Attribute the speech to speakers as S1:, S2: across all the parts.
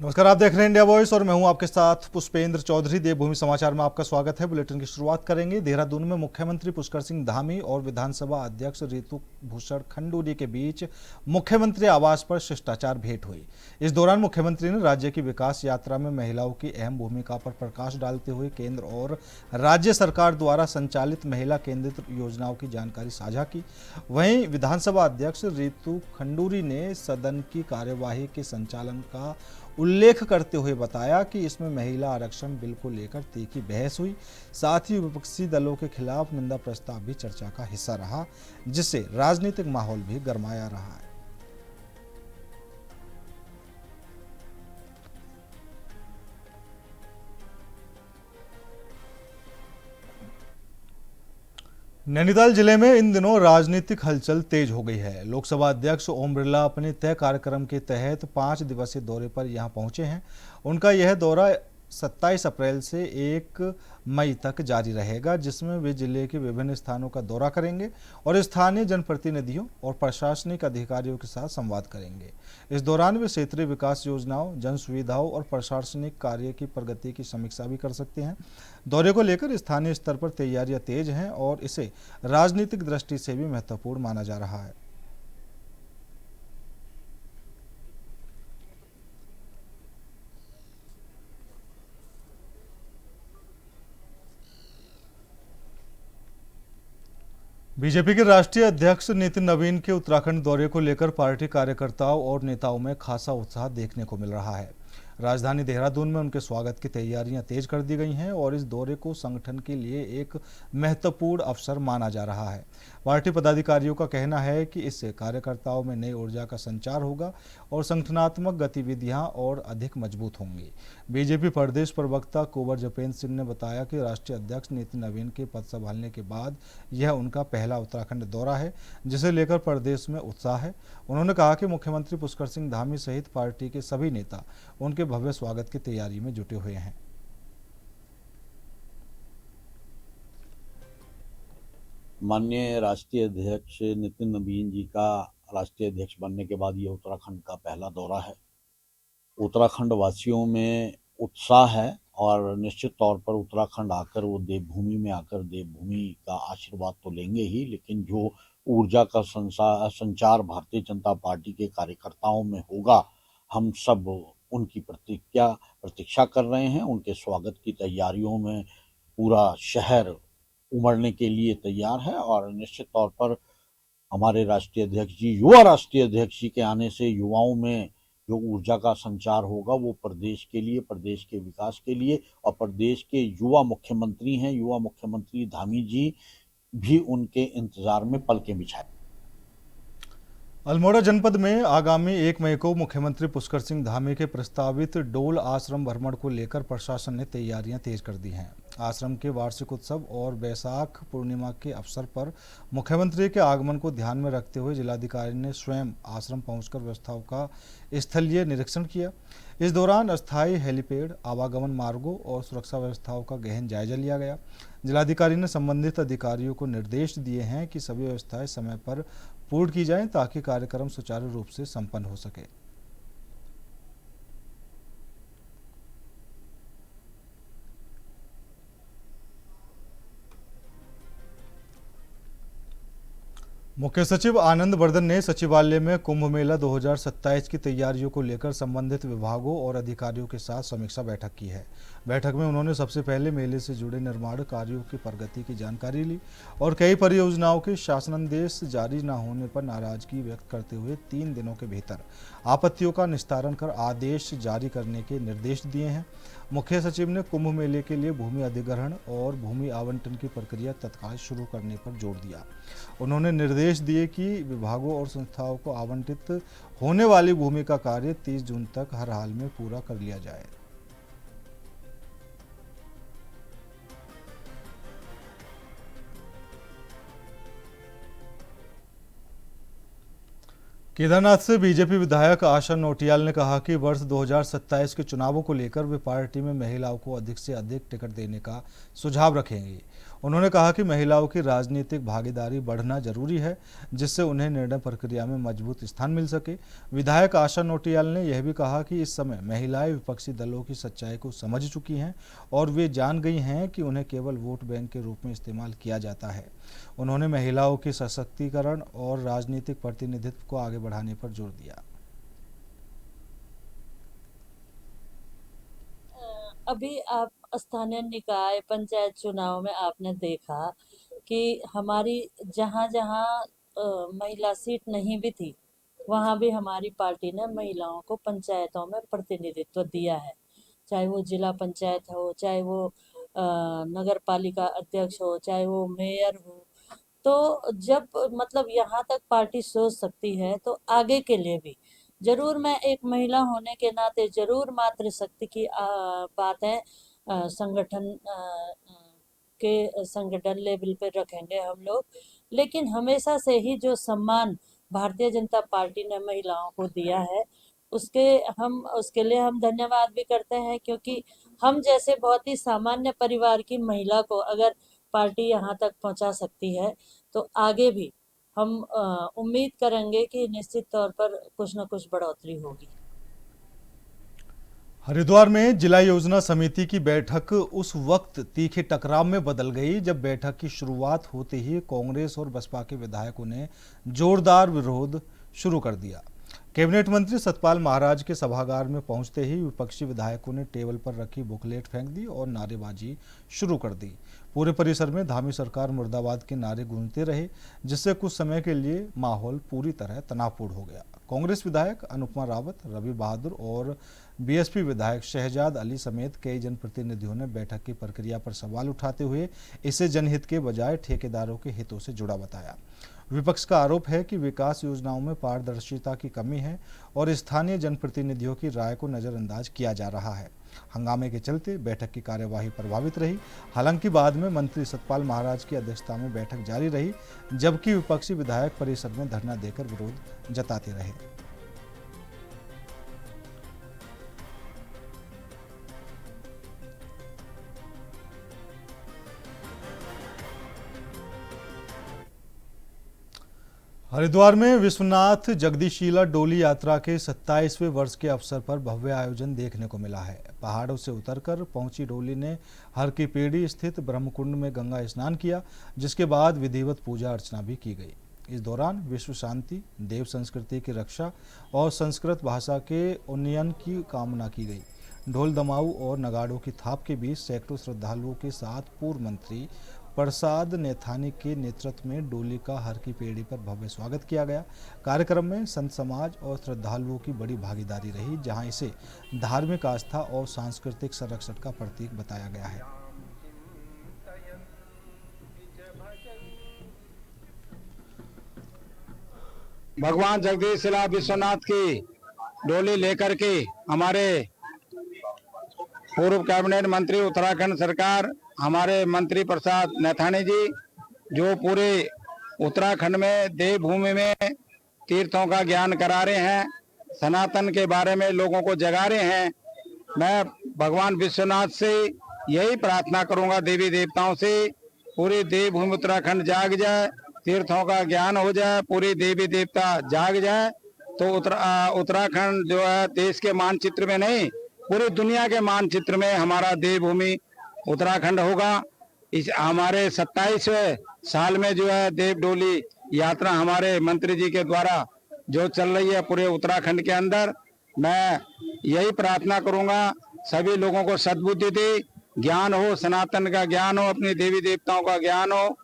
S1: नमस्कार, आप देख रहे हैं इंडिया वॉइस और मैं हूं आपके साथ पुष्पेंद्र चौधरी। देवभूमि समाचार में आपका स्वागत है। बुलेटिन की शुरुआत करेंगे। देहरादून में मुख्यमंत्री पुष्कर सिंह धामी और विधानसभा अध्यक्ष ऋतु भूषण खंडूरी के बीच मुख्यमंत्री आवास पर शिष्टाचार भेंट हुई। इस दौरान मुख्यमंत्री ने राज्य की विकास यात्रा में महिलाओं की अहम भूमिका पर प्रकाश डालते हुए केंद्र और राज्य सरकार द्वारा संचालित महिला केंद्रित योजनाओं की जानकारी साझा की। वहीं विधानसभा अध्यक्ष ऋतु खंडूरी ने सदन की कार्यवाही के संचालन का उल्लेख करते हुए बताया कि इसमें महिला आरक्षण बिल को लेकर तीखी बहस हुई। साथ ही विपक्षी दलों के खिलाफ निंदा प्रस्ताव भी चर्चा का हिस्सा रहा, जिससे राजनीतिक माहौल भी गरमाया रहा है। नैनीताल जिले में इन दिनों राजनीतिक हलचल तेज हो गई है। लोकसभा अध्यक्ष ओम बिरला अपने तय कार्यक्रम के तहत 5 दिवसीय दौरे पर यहां पहुंचे हैं। उनका यह दौरा 27 अप्रैल से 1 मई तक जारी रहेगा, जिसमें वे जिले के विभिन्न स्थानों का दौरा करेंगे और स्थानीय जनप्रतिनिधियों और प्रशासनिक अधिकारियों के साथ संवाद करेंगे। इस दौरान वे क्षेत्रीय विकास योजनाओं, जन सुविधाओं और प्रशासनिक कार्य की प्रगति की समीक्षा भी कर सकते हैं। दौरे को लेकर स्थानीय स्तर पर तैयारियां तेज हैं और इसे राजनीतिक दृष्टि से भी महत्वपूर्ण माना जा रहा है। बीजेपी के राष्ट्रीय अध्यक्ष नितिन नवीन के उत्तराखंड दौरे को लेकर पार्टी कार्यकर्ताओं और नेताओं में खासा उत्साह देखने को मिल रहा है। राजधानी देहरादून में उनके स्वागत की तैयारियां तेज कर दी गई हैं और इस दौरे को संगठन के लिए एक महत्वपूर्ण अवसर माना जा रहा है। पार्टी पदाधिकारियों का कहना है कि इससे कार्यकर्ताओं में नई ऊर्जा का संचार होगा और संगठनात्मक गतिविधियां और अधिक मजबूत होंगी। बीजेपी प्रदेश प्रवक्ता कुंवर जपेंद्र सिंह ने बताया कि राष्ट्रीय अध्यक्ष नितिन नवीन के पद संभालने के बाद यह उनका पहला उत्तराखंड दौरा है, जिसे लेकर प्रदेश में उत्साह है। उन्होंने कहा कि मुख्यमंत्री पुष्कर सिंह धामी सहित पार्टी के सभी नेता उनके भव्य स्वागत की तैयारी में जुटे हुए हैं।
S2: माननीय राष्ट्रीय अध्यक्ष नितिन नवीन जी का राष्ट्रीय अध्यक्ष बनने के बाद ये उत्तराखंड का पहला दौरा है। उत्तराखंड वासियों में उत्साह है और निश्चित तौर पर उत्तराखंड आकर वो देवभूमि में आकर देवभूमि का आशीर्वाद तो लेंगे ही, लेकिन जो ऊर्जा का संचार भारतीय जनता पार्टी के कार्यकर्ताओं में होगा, हम सब उनकी प्रतीक्षा कर रहे हैं। उनके स्वागत की तैयारियों में पूरा शहर उमड़ने के लिए तैयार है और निश्चित तौर पर हमारे राष्ट्रीय अध्यक्ष जी, युवा राष्ट्रीय अध्यक्ष जी के आने से युवाओं में जो ऊर्जा का संचार होगा वो प्रदेश के लिए, प्रदेश के विकास के लिए, और प्रदेश के युवा मुख्यमंत्री हैं, युवा मुख्यमंत्री धामी जी भी उनके इंतजार में पलकें बिछाए।
S1: अल्मोड़ा जनपद में आगामी 1 मई को मुख्यमंत्री पुष्कर सिंह धामी के प्रस्तावित डोल आश्रम भ्रमण को लेकर प्रशासन ने तैयारियां तेज कर दी हैं। आश्रम के वार्षिक उत्सव और बैसाख पूर्णिमा के अवसर पर मुख्यमंत्री के आगमन को ध्यान में रखते हुए जिलाधिकारी ने स्वयं आश्रम पहुंचकर व्यवस्थाओं का स्थलीय निरीक्षण किया। इस दौरान अस्थायी हेलीपैड, आवागमन मार्गों और सुरक्षा व्यवस्थाओं का गहन जायजा लिया गया। जिलाधिकारी ने संबंधित अधिकारियों को निर्देश दिए हैं कि सभी व्यवस्थाएं समय पर पूर्ण की जाएं ताकि कार्यक्रम सुचारू रूप से संपन्न हो सके। मुख्य सचिव आनंद वर्धन ने सचिवालय में कुंभ मेला 2027 की तैयारियों को लेकर संबंधित विभागों और अधिकारियों के साथ समीक्षा बैठक की है। बैठक में उन्होंने सबसे पहले मेले से जुड़े निर्माण कार्यों की प्रगति की जानकारी ली और कई परियोजनाओं के शासनादेश जारी न होने पर नाराजगी व्यक्त करते हुए 3 दिनों के भीतर आपत्तियों का निस्तारण कर आदेश जारी करने के निर्देश दिए हैं। मुख्य सचिव ने कुंभ मेले के लिए भूमि अधिग्रहण और भूमि आवंटन की प्रक्रिया तत्काल शुरू करने पर जोर दिया। उन्होंने निर्देश दिए कि विभागों और संस्थाओं को आवंटित होने वाली भूमि का कार्य 30 जून तक हर हाल में पूरा कर लिया जाए। केदारनाथ से बीजेपी विधायक आशा नोटियाल ने कहा कि वर्ष 2027 के चुनावों को लेकर वे पार्टी में महिलाओं को अधिक से अधिक टिकट देने का सुझाव रखेंगे। उन्होंने कहा कि महिलाओं की राजनीतिक भागीदारी बढ़ना जरूरी है, जिससे उन्हें निर्णय प्रक्रिया में मजबूत स्थान मिल सके। विधायक आशा नोटियाल ने यह भी कहा कि इस समय महिलाएं विपक्षी दलों की सच्चाई को समझ चुकी हैं और वे जान गई हैं कि उन्हें केवल वोट बैंक के रूप में इस्तेमाल किया जाता है। उन्होंने महिलाओं के सशक्तिकरण और राजनीतिक प्रतिनिधित्व को आगे बढ़ाने पर जोर दिया।
S3: अभी आप स्थानीय निकाय पंचायत चुनाव में आपने देखा कि हमारी जहाँ जहाँ महिला सीट नहीं भी थी, वहाँ भी हमारी पार्टी ने महिलाओं को पंचायतों में प्रतिनिधित्व दिया है। चाहे वो जिला पंचायत हो, चाहे वो नगर पालिका अध्यक्ष हो, चाहे वो मेयर हो। तो जब मतलब यहाँ तक पार्टी सोच सकती है तो आगे के लिए भी जरूर मैं एक महिला होने के नाते जरूर मातृशक्ति की बात है संगठन के संगठन लेवल पे रखेंगे हम लोग। लेकिन हमेशा से ही जो सम्मान भारतीय जनता पार्टी ने महिलाओं को दिया है उसके लिए हम धन्यवाद भी करते हैं, क्योंकि हम जैसे बहुत ही सामान्य परिवार की महिला को अगर पार्टी यहाँ तक पहुँचा सकती है तो आगे भी हम उम्मीद करेंगे कि निश्चित तौर पर कुछ न कुछ बढ़ोतरी होगी।
S1: हरिद्वार में जिला योजना समिति की बैठक उस वक्त तीखे टकराव में बदल गई जब बैठक की शुरुआत होते ही कांग्रेस और बसपा के विधायकों ने जोरदार विरोध शुरू कर दिया। कैबिनेट मंत्री सतपाल महाराज के सभागार में पहुंचते ही विपक्षी विधायकों ने टेबल पर रखी बुकलेट फेंक दी और नारेबाजी शुरू कर दी। पूरे परिसर में धामी सरकार मुर्दाबाद के नारे गूंजते रहे, जिससे कुछ समय के लिए माहौल पूरी तरह तनावपूर्ण हो गया। कांग्रेस विधायक अनुपमा रावत, रवि बहादुर और बीएसपी विधायक शहजाद अली समेत कई जनप्रतिनिधियों ने बैठक की प्रक्रिया पर सवाल उठाते हुए इसे जनहित के बजाय ठेकेदारों के हितों से जुड़ा बताया। विपक्ष का आरोप है कि विकास योजनाओं में पारदर्शिता की कमी है और स्थानीय जनप्रतिनिधियों की राय को नजरअंदाज किया जा रहा है। हंगामे के चलते बैठक की कार्यवाही प्रभावित रही। हालांकि बाद में मंत्री सतपाल महाराज की अध्यक्षता में बैठक जारी रही, जबकि विपक्षी विधायक परिसर में धरना देकर विरोध जताते रहे। हरिद्वार में विश्वनाथ जगदीशिला डोली यात्रा के 27वें वर्ष के अवसर पर भव्य आयोजन देखने को मिला है। पहाड़ों से उतरकर पहुंची डोली ने हर की पेड़ी स्थित ब्रह्मकुंड में गंगा स्नान किया, जिसके बाद विधिवत पूजा अर्चना भी की गई। इस दौरान विश्व शांति, देव संस्कृति की रक्षा और संस्कृत भाषा के उन्नयन की कामना की गई। ढोल दमाऊ और नगाड़ों की थाप के बीच सैकड़ों श्रद्धालुओं के साथ पूर्व मंत्री प्रसाद नेथानी के नेतृत्व में डोली का हर की पेड़ी पर भव्य स्वागत किया गया। कार्यक्रम में संत समाज और श्रद्धालुओं की बड़ी भागीदारी रही, जहां इसे धार्मिक आस्था और सांस्कृतिक संरक्षण का प्रतीक बताया गया है।
S4: भगवान जगदीशिला विश्वनाथ की डोली लेकर के हमारे पूर्व कैबिनेट मंत्री उत्तराखंड सरकार, हमारे मंत्री प्रसाद नैथानी जी, जो पूरे उत्तराखंड में देवभूमि में तीर्थों का ज्ञान करा रहे हैं, सनातन के बारे में लोगों को जगा रहे हैं। मैं भगवान विश्वनाथ से यही प्रार्थना करूंगा, देवी देवताओं से, पूरी देवभूमि उत्तराखंड जाग जाए, तीर्थों का ज्ञान हो जाए, पूरी देवी देवता जाग जाए, तो उत्तराखंड जो है देश के मानचित्र में नहीं, पूरी दुनिया के मानचित्र में हमारा देवभूमि उत्तराखंड होगा। इस हमारे 27वें साल में जो है देव डोली यात्रा हमारे मंत्री जी के द्वारा जो चल रही है पूरे उत्तराखंड के अंदर, मैं यही प्रार्थना करूंगा सभी लोगों को सद्बुद्धि दे, ज्ञान हो, सनातन का ज्ञान हो, अपने देवी देवताओं का ज्ञान हो,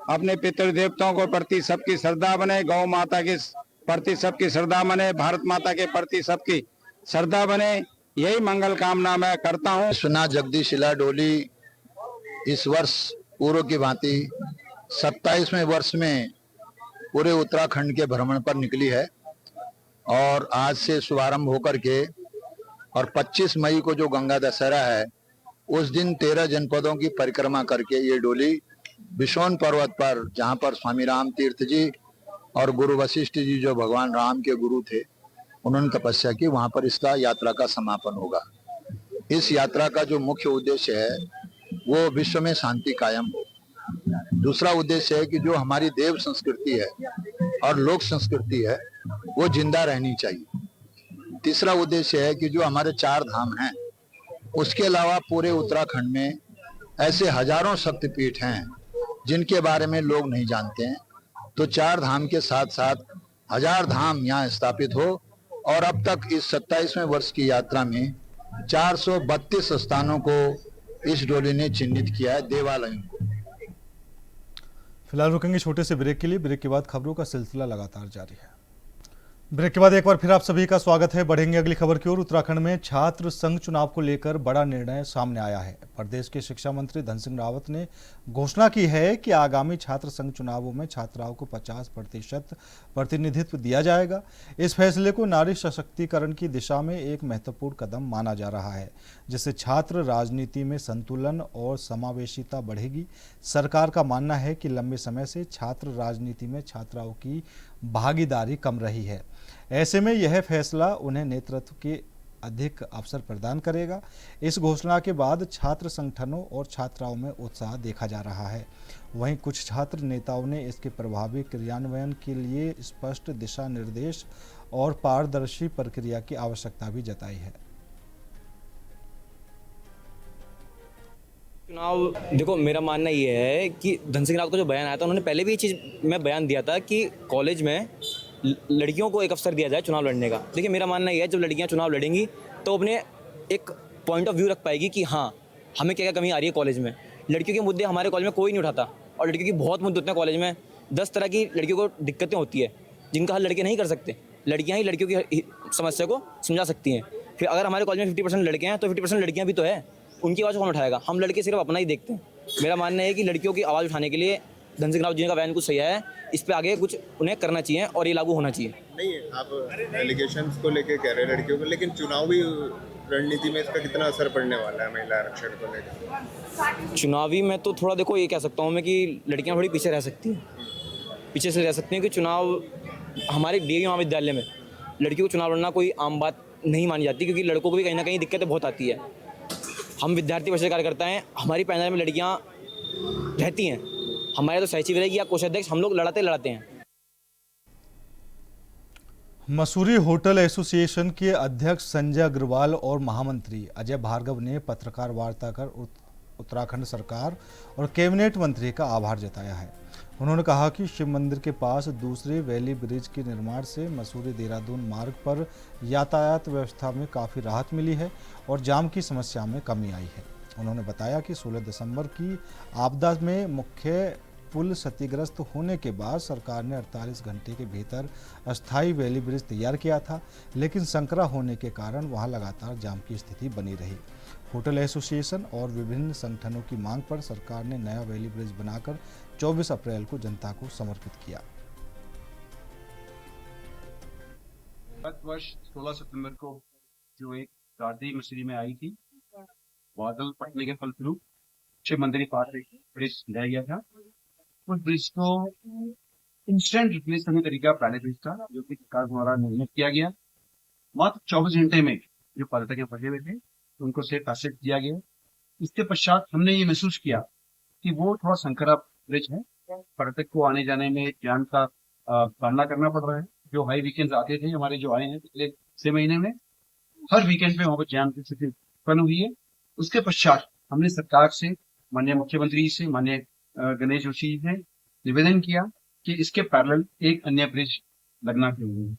S4: अपने पितृ देवताओं को प्रति सबकी श्रद्धा बने, गौ माता के प्रति सबकी श्रद्धा बने, भारत माता के प्रति सबकी श्रद्धा बने, यही मंगल कामना मैं करता हूँ।
S5: विश्वनाथ जगदीशिला डोली इस वर्ष पूर्व की भांति 27वें वर्ष में पूरे उत्तराखंड के भ्रमण पर निकली है और आज से शुभारंभ होकर के और 25 मई को जो गंगा दशहरा है उस दिन 13 जनपदों की परिक्रमा करके ये डोली बिशोन पर्वत पर, जहाँ पर स्वामी राम तीर्थ जी और गुरु वशिष्ठ जी जो भगवान राम के गुरु थे, उन्होंने तपस्या की, वहां पर इसका यात्रा का समापन होगा। इस यात्रा का जो मुख्य उद्देश्य है वो विश्व में शांति कायम हो, दूसरा उद्देश्य है कि जो हमारी देव संस्कृति है और लोक संस्कृति है वो जिंदा रहनी चाहिए। तीसरा उद्देश्य है कि जो हमारे 4 धाम हैं उसके अलावा पूरे उत्तराखंड में ऐसे हजारों शक्तिपीठ हैं जिनके बारे में लोग नहीं जानते हैं, तो 4 धाम के साथ साथ 1000 धाम यहाँ स्थापित हो। और अब तक इस 27वें वर्ष की यात्रा में 432 स्थानों को इस डोली ने चिन्हित किया है, देवालयों को।
S1: फिलहाल रुकेंगे छोटे से ब्रेक के लिए। ब्रेक के बाद खबरों का सिलसिला लगातार जारी है। ब्रेक के बाद एक बार फिर आप सभी का स्वागत है। बढ़ेंगे अगली खबर की ओर। उत्तराखंड में छात्र संघ चुनाव को लेकर बड़ा निर्णय सामने आया है। प्रदेश के शिक्षा मंत्री धन सिंह रावत ने घोषणा की है कि आगामी छात्र संघ चुनावों में छात्राओं को 50% प्रतिनिधित्व दिया जाएगा। इस फैसले को नारी सशक्तिकरण की दिशा में एक महत्वपूर्ण कदम माना जा रहा है, जिससे छात्र राजनीति में संतुलन और समावेशिता बढ़ेगी। सरकार का मानना है कि लंबे समय से छात्र राजनीति में छात्राओं की भागीदारी कम रही है। ऐसे में यह फैसला उन्हें नेतृत्व के अधिक अवसर प्रदान करेगा। इस घोषणा के बाद छात्र संगठनों और छात्राओं में उत्साह देखा जा रहा है। वहीं कुछ छात्र नेताओं ने इसके प्रभावी क्रियान्वयन के लिए स्पष्ट दिशा निर्देश और पारदर्शी प्रक्रिया की आवश्यकता भी जताई है।
S6: चुनाव देखो, मेरा मानना ये है कि धन सिंह रावत का जो बयान आया था, उन्होंने पहले भी ये चीज़ में बयान दिया था कि कॉलेज में लड़कियों को एक अवसर दिया जाए चुनाव लड़ने का। देखिए, मेरा मानना ये है जब लड़कियां चुनाव लड़ेंगी तो अपने एक पॉइंट ऑफ व्यू रख पाएगी कि हाँ, हमें क्या क्या कमी आ रही है कॉलेज में। लड़कियों के मुद्दे हमारे कॉलेज में कोई नहीं उठाता, और लड़कियों की बहुत मुद्दे होते हैं कॉलेज में। 10 तरह की लड़कियों को दिक्कतें होती है जिनका हल लड़के नहीं कर सकते। लड़कियाँ ही लड़कियों की समस्या को समझा सकती हैं। फिर अगर हमारे कॉलेज में 50% लड़के हैं तो 50% लड़कियाँ भी तो है, उनकी आवाज़ कौन उठाएगा? हम लड़के सिर्फ अपना ही देखते हैं। मेरा मानना है कि लड़कियों की आवाज़ उठाने के लिए धन सिंह रावत जी का बयान कुछ सही है, इस पे आगे कुछ उन्हें करना चाहिए और ये लागू होना चाहिए।
S7: नहीं, आप एलिगेशंस को लेके कह रहे हैं लड़कियों को, लेकिन चुनावी रणनीति में इसका कितना असर पड़ने वाला है महिला आरक्षण को लेकर?
S6: चुनावी में तो थोड़ा देखो, ये कह सकता हूँ मैं कि लड़कियाँ थोड़ी पीछे रह सकती हैं, पीछे से रह सकती हैं कि चुनाव हमारे डीएवी महाविद्यालय में लड़कियों को चुनाव लड़ना कोई आम बात नहीं मानी जाती, क्योंकि लड़कों को भी कहीं ना कहीं दिक्कतें बहुत आती है। हम विद्यार्थी परिषद कार्यकर्ता हैं, हमारी पैनल में लड़कियां रहती हैं। हमारे तो सचिव रहेगी या कोषाध्यक्ष, हम लोग लड़ाते हैं।
S1: मसूरी होटल एसोसिएशन के अध्यक्ष संजय अग्रवाल और महामंत्री अजय भार्गव ने पत्रकार वार्ता कर उत्तराखंड सरकार और कैबिनेट मंत्री का आभार जताया है। उन्होंने कहा कि शिव मंदिर के पास दूसरे वैली ब्रिज के निर्माण से मसूरी देहरादून मार्ग पर यातायात व्यवस्था में काफ़ी राहत मिली है और जाम की समस्या में कमी आई है। उन्होंने बताया कि 16 दिसंबर की आपदा में मुख्य पुल क्षतिग्रस्त होने के बाद सरकार ने 48 घंटे के भीतर अस्थायी वैली ब्रिज तैयार किया था, लेकिन संकरा होने के कारण वहां लगातार जाम की स्थिति बनी रही। होटल एसोसिएशन और विभिन्न संगठनों की मांग पर सरकार ने नया वैली ब्रिज बनाकर 24 अप्रैल को जनता को समर्पित किया।
S8: गत वर्ष 16 सितंबर को जो एक राहत मसूरी में आई थी, बादल फटने के फलस्वरूप शिव मंदिर के पास एक ब्रिज लगाया गया था। उस ब्रिज को इंस्टेंट रिप्लेस करने का तरीका पहले ब्रिज था, जो कि सरकार द्वारा निर्मित किया गया। मात्र 24 घंटे में जो पर्यटक यहाँ फंसे हुए थे उनको सेफ पैसेज दिया गया। इसके पश्चात हमने ये महसूस किया कि वो थोड़ा संकरा ब्रिज है, पर्यटक को आने जाने में जान का सामना करना पड़ रहा है। जो हाई वीकेंड आते थे हमारे जो आए हैं पिछले 6 महीने में, हर वीकेंड पे वहाँ पर जाम की स्थिति उत्पन्न हुई है। उसके पश्चात हमने सरकार से, माननीय मुख्यमंत्री से, माननीय गणेश जोशी जी ने निवेदन किया कि इसके पैरेलल एक अन्य ब्रिज लगना चाहिए।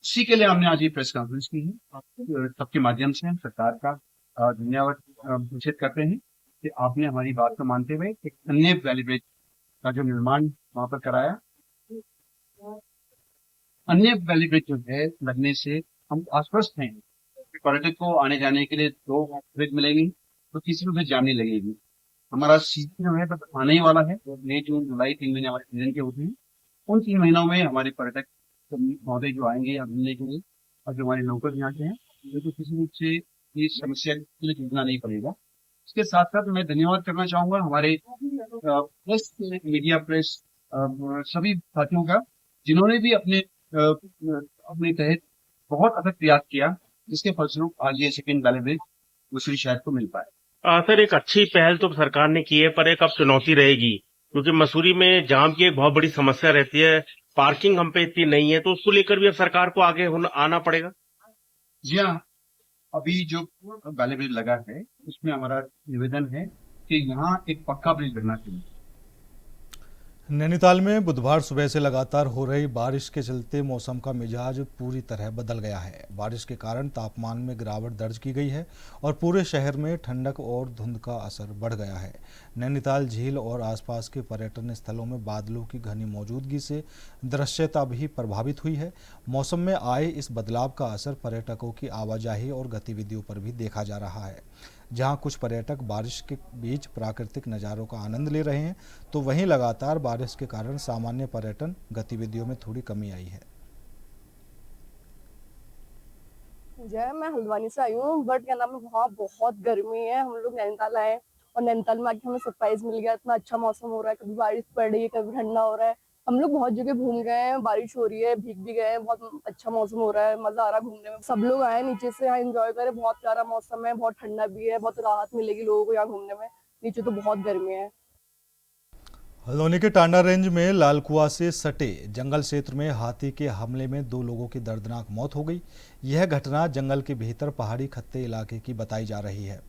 S8: इसी के लिए हमने आज ये प्रेस कॉन्फ्रेंस की है। सबके माध्यम से हम सरकार का धन्यवाद घोषित करते हैं कि आपने हमारी बात को मानते हुए एक अन्य वैली ब्रिज का जो निर्माण वहां पर कराया। अन्य वैली ब्रिज जो है लगने से हम आश्वस्त हैं कि पर्यटक को आने जाने के लिए 2 ब्रिज मिलेंगी, तो तीसरी ब्रिज जाम नहीं लगेगी। हमारा सीजन जो है बस आने ही वाला है। मई, जून, जुलाई 3 महीने हमारे सीजन के होते हैं। उन 3 महीनों में हमारे पर्यटक महोदय जो आएंगे यहाँ घूमने के लिए, और जो हमारे लोकल यहाँ के हैं, तो किसी रूप से ये समस्या के लिए जूझना नहीं पड़ेगा। इसके साथ साथ मैं धन्यवाद करना चाहूंगा हमारे प्रेस, मीडिया प्रेस, सभी साथियों का, जिन्होंने भी अपने तहत बहुत अथक प्रयास किया, जिसके फलस्वरूप आज ये सेकेंड वैली ब्रिज मसूरी शहर को मिल पाए।
S9: सर एक अच्छी पहल तो सरकार ने की है, पर एक अब चुनौती रहेगी, क्योंकि मसूरी में जाम की एक बहुत बड़ी समस्या रहती है। पार्किंग हम पे इतनी नहीं है, तो उसको लेकर भी अब सरकार को आगे आना पड़ेगा।
S8: जी हाँ, अभी जो बैले ब्रिज लगा है उसमें हमारा निवेदन है कि यहाँ एक पक्का ब्रिज बनना चाहिए।
S1: नैनीताल में बुधवार सुबह से लगातार हो रही बारिश के चलते मौसम का मिजाज पूरी तरह बदल गया है। बारिश के कारण तापमान में गिरावट दर्ज की गई है और पूरे शहर में ठंडक और धुंध का असर बढ़ गया है। नैनीताल झील और आसपास के पर्यटन स्थलों में बादलों की घनी मौजूदगी से दृश्यता भी प्रभावित हुई है। मौसम में आए इस बदलाव का असर पर्यटकों की आवाजाही और गतिविधियों पर भी देखा जा रहा है। जहां कुछ पर्यटक बारिश के बीच प्राकृतिक नज़ारों का आनंद ले रहे हैं, तो वहीं लगातार बारिश के कारण सामान्य पर्यटन गतिविधियों में थोड़ी कमी आई है।
S10: मैं हल्द्वानी से आई हूँ, बट क्या नाम है, वहाँ बहुत गर्मी है। हम लोग नैनीताल आए और नैनीताल में आके हमें सरप्राइज मिल गया। इतना अच्छा मौसम हो रहा है, कभी बारिश पड़ रही है, कभी ठंडा हो रहा है। हम लोग बहुत जगह घूम गए हैं, बारिश हो रही है, भीग भी गए हैं, बहुत अच्छा मौसम हो रहा है, मजा आ रहा है घूमने में। सब लोग आए नीचे से यहाँ एंजॉय करें, बहुत प्यारा मौसम है, बहुत ठंडा भी है, बहुत राहत मिलेगी लोगों को यहाँ घूमने में। नीचे तो बहुत गर्मी है।
S1: हल्द्वानी के टांडा रेंज में लालकुआ से सटे जंगल क्षेत्र में हाथी के हमले में 2 लोगों की दर्दनाक मौत हो गई। यह घटना जंगल के भीतर पहाड़ी खत्ते इलाके की बताई जा रही है।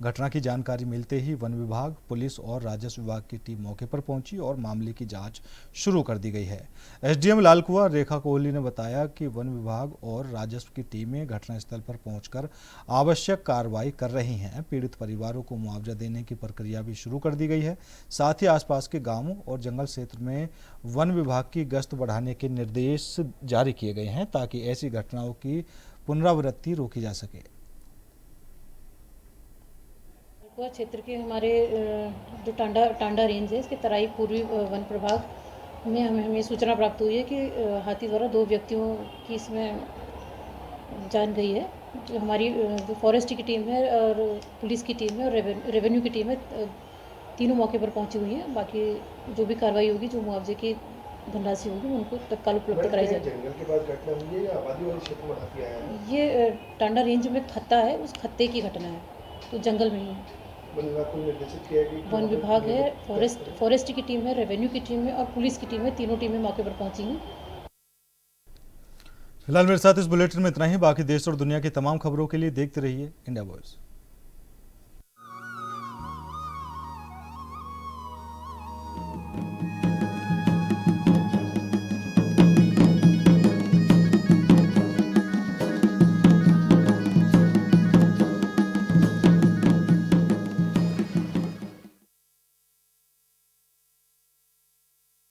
S1: घटना की जानकारी मिलते ही वन विभाग, पुलिस और राजस्व विभाग की टीम मौके पर पहुंची और मामले की जांच शुरू कर दी गई है। एसडीएम लालकुआ रेखा कोहली ने बताया कि वन विभाग और राजस्व की टीमें घटनास्थल पर पहुंचकर आवश्यक कार्रवाई कर रही हैं। पीड़ित परिवारों को मुआवजा देने की प्रक्रिया भी शुरू कर दी गई है। साथ ही आसपास के गांवों और जंगल क्षेत्र में वन विभाग की गश्त बढ़ाने के निर्देश जारी किए गए हैं, ताकि ऐसी घटनाओं की पुनरावृत्ति रोकी जा सके।
S11: क्षेत्र के हमारे जो टांडा रेंज है, इसके तराई पूर्वी वन प्रभाग में हमें सूचना प्राप्त हुई है कि हाथी द्वारा 2 व्यक्तियों की इसमें जान गई है। जो हमारी जो फॉरेस्ट की टीम है और पुलिस की टीम है और रेवेन्यू की टीम है, तीनों मौके पर पहुंची हुई है। बाकी जो भी कार्रवाई होगी, जो मुआवजे की धनराशि होगी, उनको तत्काल उपलब्ध कराई जाएगी। जंगल के पास घटना हुई है या आबादी वाले क्षेत्र में हाथी आया है? ये टांडा रेंज में खत्ता है, उस खत्ते की घटना है, तो जंगल में ही है। वन विभाग को निर्देशित किया है कि वन विभाग है, फॉरेस्ट की टीम है, रेवेन्यू की टीम है और पुलिस की टीम है, तीनों टीमें मौके पर पहुंची हैं।
S1: फिलहाल मेरे साथ इस बुलेटिन में इतना ही। बाकी देश और दुनिया की तमाम खबरों के लिए देखते रहिए इंडिया वॉइस।